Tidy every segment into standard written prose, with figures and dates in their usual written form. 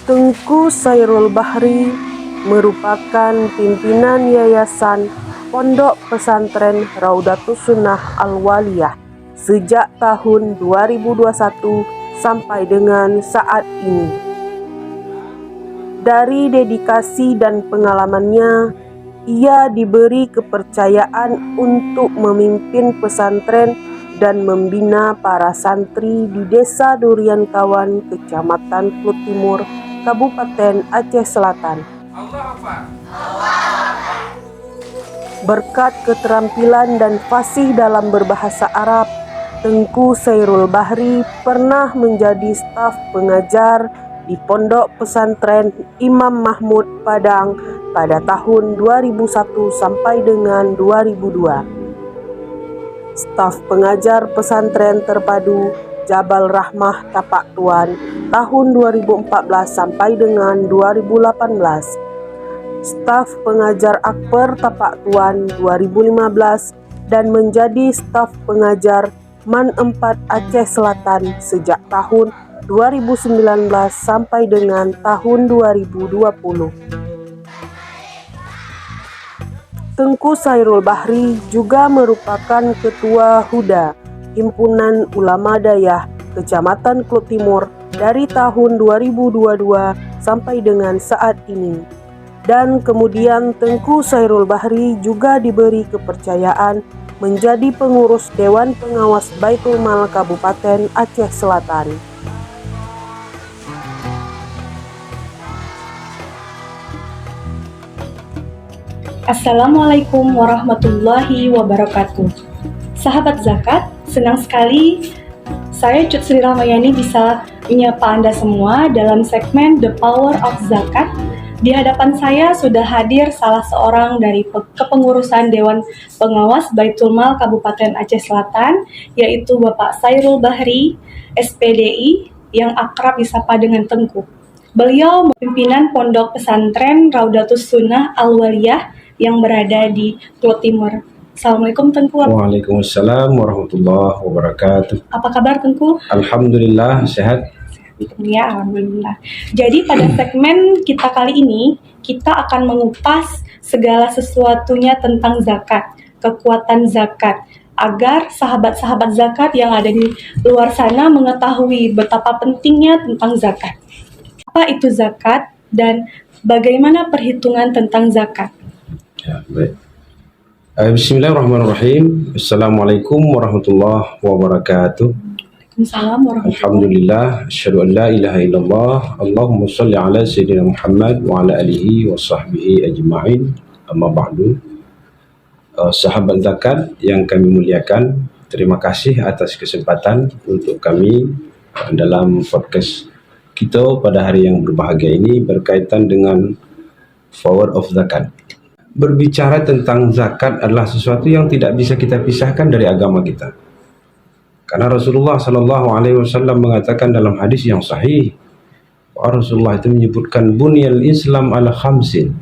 Tengku Sairul Bahri merupakan pimpinan Yayasan Pondok Pesantren Raudatus Sunnah Al-Waliyah sejak tahun 2021 sampai dengan saat ini. Dari dedikasi dan pengalamannya, ia diberi kepercayaan untuk memimpin pesantren dan membina para santri di Desa Durian Kawan, Kecamatan Klut Timur, Kabupaten Aceh Selatan. Berkat keterampilan dan fasih dalam berbahasa Arab, Tengku Sairul Bahri pernah menjadi staf pengajar di Pondok Pesantren Imam Mahmud Padang pada tahun 2001 sampai dengan 2002. Staf pengajar pesantren terpadu Jabal Rahmah Tapak Tuan tahun 2014 sampai dengan 2018. Staf pengajar Akper Tapak Tuan 2015 dan menjadi staf pengajar MAN 4 Aceh Selatan sejak tahun 2019 sampai dengan tahun 2020. Tengku Sairul Bahri juga merupakan Ketua Huda Himpunan Ulama Dayah Kecamatan Klut Timur dari tahun 2022 sampai dengan saat ini. Dan kemudian Tengku Sairul Bahri juga diberi kepercayaan menjadi pengurus Dewan Pengawas Baitul Mal Kabupaten Aceh Selatan. Assalamualaikum warahmatullahi wabarakatuh. Sahabat zakat, senang sekali saya Cut Sri Ramayani bisa menyapa Anda semua dalam segmen The Power of Zakat. Di hadapan saya sudah hadir salah seorang dari kepengurusan Dewan Pengawas Baitul Mal Kabupaten Aceh Selatan, yaitu Bapak Sairul Bahri, SPDI, yang akrab disapa dengan Tengku. Beliau pimpinan Pondok Pesantren Raudatus Sunnah Al-Waliyah yang berada di Klut Timur. Assalamualaikum Tengku. Waalaikumsalam warahmatullahi wabarakatuh. Apa kabar Tengku? Alhamdulillah sehat. Ya, alhamdulillah. Jadi pada segmen kita kali ini, kita akan mengupas segala sesuatunya tentang zakat, kekuatan zakat, agar sahabat-sahabat zakat yang ada di luar sana mengetahui betapa pentingnya tentang zakat. Apa itu zakat dan bagaimana perhitungan tentang zakat? Ya, baik. Bismillahirrahmanirrahim. Assalamualaikum warahmatullahi wabarakatuh. Alhamdulillah, asyhadu an la ilaha illallah, Allahumma shalli ala sayyidina Muhammad wa ala alihi wa sahbihi ajma'in. Amma ba'du. Sahabat zakat yang kami muliakan, terima kasih atas kesempatan untuk kami dalam podcast kita pada hari yang berbahagia ini berkaitan dengan power of zakat. Berbicara tentang zakat adalah sesuatu yang tidak bisa kita pisahkan dari agama kita. Karena Rasulullah SAW mengatakan dalam hadis yang sahih, Rasulullah itu menyebutkan bunyal Islam ala khamsin.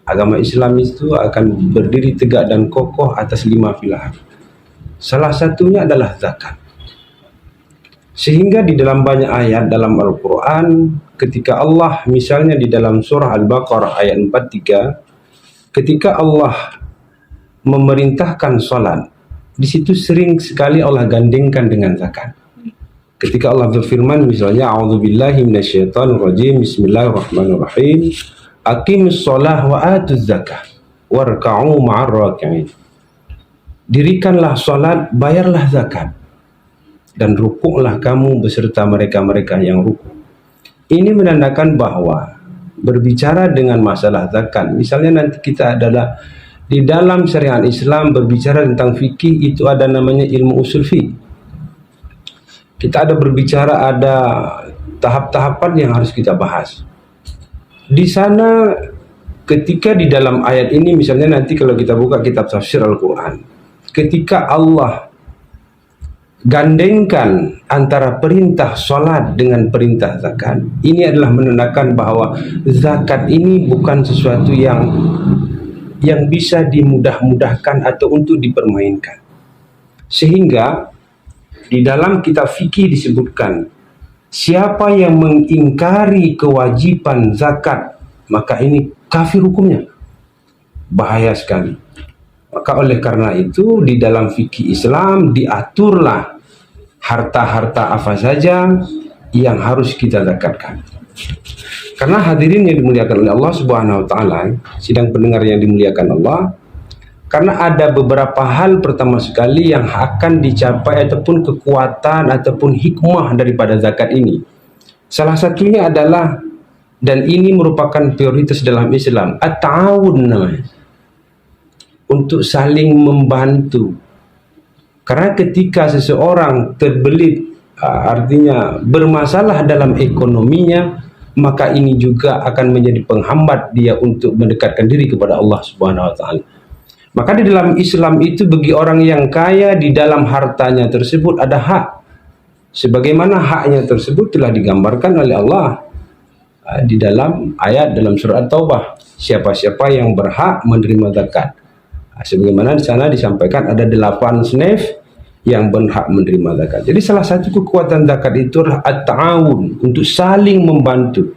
Agama Islam itu akan berdiri tegak dan kokoh atas 5 pilar. Salah satunya adalah zakat. Sehingga di dalam banyak ayat dalam Al-Quran, ketika Allah misalnya di dalam surah Al-Baqarah ayat 43, ketika Allah memerintahkan salat, di situ sering sekali Allah gandengkan dengan zakat. Ketika Allah berfirman misalnya, a'udzubillahi minasyaitonirrajim, bismillahirrahmanirrahim, aqimus shalah wa atuz zakah warka'u ma'ar raki'in. Dirikanlah salat, bayarlah zakat, dan rukuklah kamu beserta mereka-mereka yang rukuk. Ini menandakan bahwa berbicara dengan masalah zakat, misalnya nanti kita adalah di dalam syariat Islam berbicara tentang fikih, itu ada namanya ilmu usul fiqh. Kita ada berbicara, ada tahap-tahapan yang harus kita bahas. Di sana ketika di dalam ayat ini misalnya nanti kalau kita buka kitab tafsir Al-Quran, ketika Allah gandengkan antara perintah salat dengan perintah zakat, ini adalah menandakan bahwa zakat ini bukan sesuatu yang bisa dimudah-mudahkan atau untuk dipermainkan. Sehingga di dalam kitab fikih disebutkan Siapa yang mengingkari kewajiban zakat, maka ini kafir hukumnya. Bahaya sekali. Maka oleh karena itu di dalam fikih Islam diaturlah harta-harta apa saja yang harus kita zakatkan. Karena hadirin yang dimuliakan oleh Allah Subhanahu wa taala, sidang pendengar yang dimuliakan Allah, karena ada beberapa hal pertama sekali yang akan dicapai ataupun kekuatan ataupun hikmah daripada zakat ini. Salah satunya adalah, dan ini merupakan prioritas dalam Islam, at-ta'awun namanya. Untuk saling membantu. Karena ketika seseorang terbelit, artinya bermasalah dalam ekonominya, maka ini juga akan menjadi penghambat dia untuk mendekatkan diri kepada Allah Subhanahu wa taala. Maka di dalam Islam itu bagi orang yang kaya, di dalam hartanya tersebut ada hak. Sebagaimana haknya tersebut telah digambarkan oleh Allah di dalam ayat dalam surat Taubah. Siapa-siapa yang berhak menerima zakat. Sebagaimana di sana disampaikan ada 8 snaf yang berhak menerima zakat. Jadi salah satu kekuatan zakat itu adalah at-ta'awun, untuk saling membantu.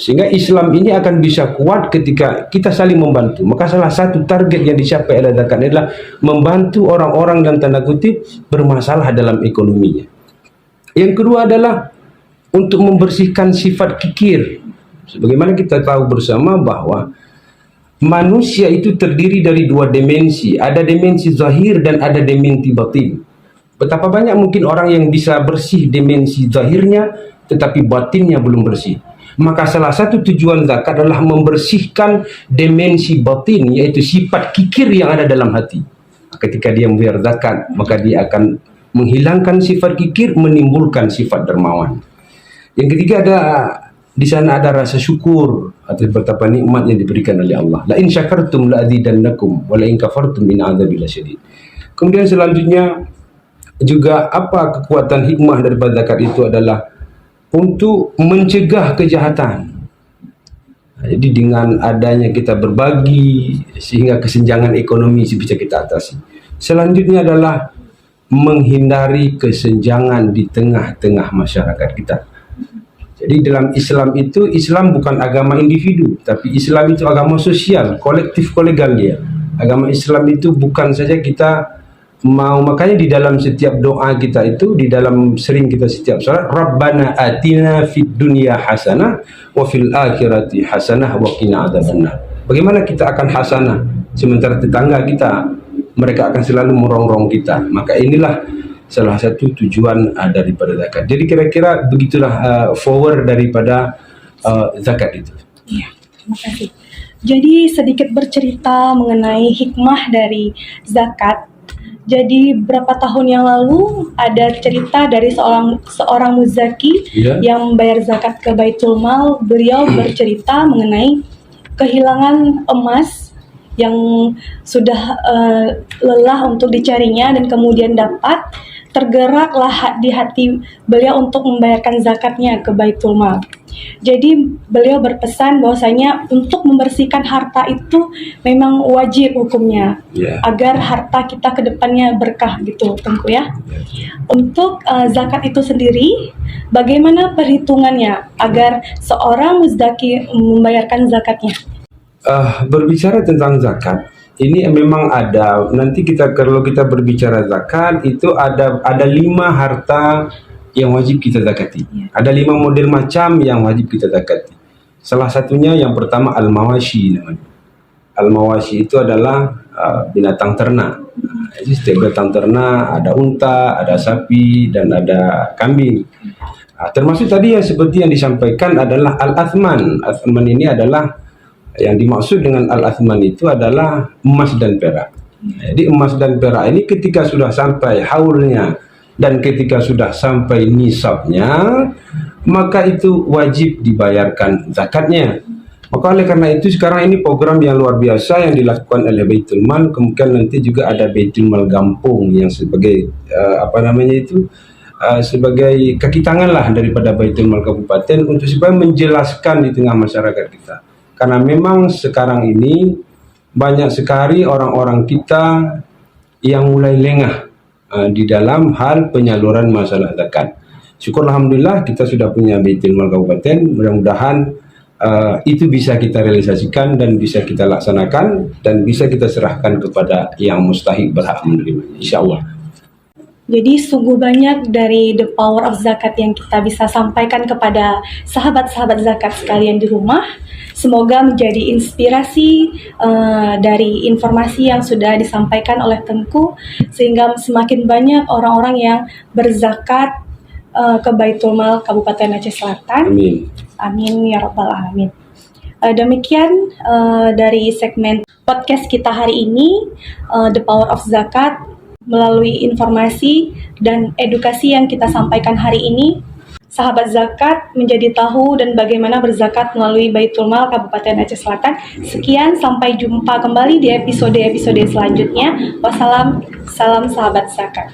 Sehingga Islam ini akan bisa kuat ketika kita saling membantu. Maka salah satu target yang dicapai oleh zakat adalah membantu orang-orang dan tanda kutip bermasalah dalam ekonominya. Yang kedua adalah untuk membersihkan sifat kikir. Sebagaimana kita tahu bersama bahwa manusia itu terdiri dari 2 dimensi. Ada dimensi zahir dan ada dimensi batin. Betapa banyak mungkin orang yang bisa bersih dimensi zahirnya, tetapi batinnya belum bersih. Maka salah satu tujuan zakat adalah membersihkan dimensi batin, yaitu sifat kikir yang ada dalam hati. Ketika dia membayar zakat, maka dia akan menghilangkan sifat kikir, menimbulkan sifat dermawan. Yang ketiga di sana ada rasa syukur atas betapa nikmat yang diberikan oleh Allah. La in syakartum la azidannakum wa la in kafartum in adzabi lasyadid. Kemudian selanjutnya juga apa kekuatan hikmah daripada zakat itu adalah untuk mencegah kejahatan. Jadi dengan adanya kita berbagi sehingga kesenjangan ekonomi bisa kita atasi. Selanjutnya adalah menghindari kesenjangan di tengah-tengah masyarakat kita. Jadi dalam Islam itu, Islam bukan agama individu, tapi Islam itu agama sosial, kolektif kolegal dia. Agama Islam itu bukan saja kita mau, makanya di dalam setiap doa kita itu, di dalam sering kita setiap salat, Rabbana atina fid dunya hasanah wa fil akhirati hasanah wa qina adzabannar. Bagaimana kita akan hasanah sementara tetangga kita mereka akan selalu merongrong kita? Maka inilah salah satu tujuan daripada zakat. Jadi kira-kira begitulah forward daripada zakat itu. Iya, terima kasih. Jadi sedikit bercerita mengenai hikmah dari zakat. Jadi berapa tahun yang lalu ada cerita dari seorang muzaki yang membayar zakat ke Baitul Mal. Beliau bercerita mengenai kehilangan emas yang sudah lelah untuk dicarinya dan kemudian dapat. Tergeraklah di hati beliau untuk membayarkan zakatnya ke Baitul Mal. Jadi beliau berpesan bahwasanya untuk membersihkan harta itu memang wajib hukumnya, agar harta kita ke depannya berkah gitu, Tengku ya. Untuk zakat itu sendiri, bagaimana perhitungannya agar seorang muzaki membayarkan zakatnya? Berbicara tentang zakat, ini memang ada, nanti kalau kita berbicara zakat itu ada 5 harta yang wajib kita zakati. Ada 5 model macam yang wajib kita zakati. Salah satunya yang pertama al-mawashi namanya. Al-mawashi itu adalah binatang ternak. Jadi setiap binatang ternak ada unta, ada sapi dan ada kambing. Termasuk tadi yang seperti yang disampaikan adalah al-athman. Al-athman ini adalah yang dimaksud dengan al-athman itu adalah emas dan perak. Jadi emas dan perak ini ketika sudah sampai haulnya dan ketika sudah sampai nisabnya, maka itu wajib dibayarkan zakatnya. Maka oleh karena itu sekarang ini program yang luar biasa yang dilakukan oleh Baitul Mal. Kemudian nanti juga ada Baitul Mal Gampung yang sebagai sebagai kaki tangan lah daripada Baitul Mal Kabupaten untuk supaya menjelaskan di tengah masyarakat kita. Karena memang sekarang ini banyak sekali orang-orang kita yang mulai lengah di dalam hal penyaluran masalah zakat. Syukur alhamdulillah kita sudah punya Baitul Mal Kabupaten. Mudah-mudahan itu bisa kita realisasikan dan bisa kita laksanakan dan bisa kita serahkan kepada yang mustahik berhak menerima, insyaallah. Jadi sungguh banyak dari the power of zakat yang kita bisa sampaikan kepada sahabat-sahabat zakat sekalian di rumah. Semoga menjadi inspirasi dari informasi yang sudah disampaikan oleh Tengku, sehingga semakin banyak orang-orang yang berzakat ke Baitul Mal Kabupaten Aceh Selatan. Amin. Amin ya rabbal alamin. Demikian dari segmen podcast kita hari ini, The Power of Zakat. Melalui informasi dan edukasi yang kita sampaikan hari ini, sahabat zakat menjadi tahu dan bagaimana berzakat melalui Baitul Mal Kabupaten Aceh Selatan. Sekian, sampai jumpa kembali di episode-episode selanjutnya. Wassalam, salam sahabat zakat.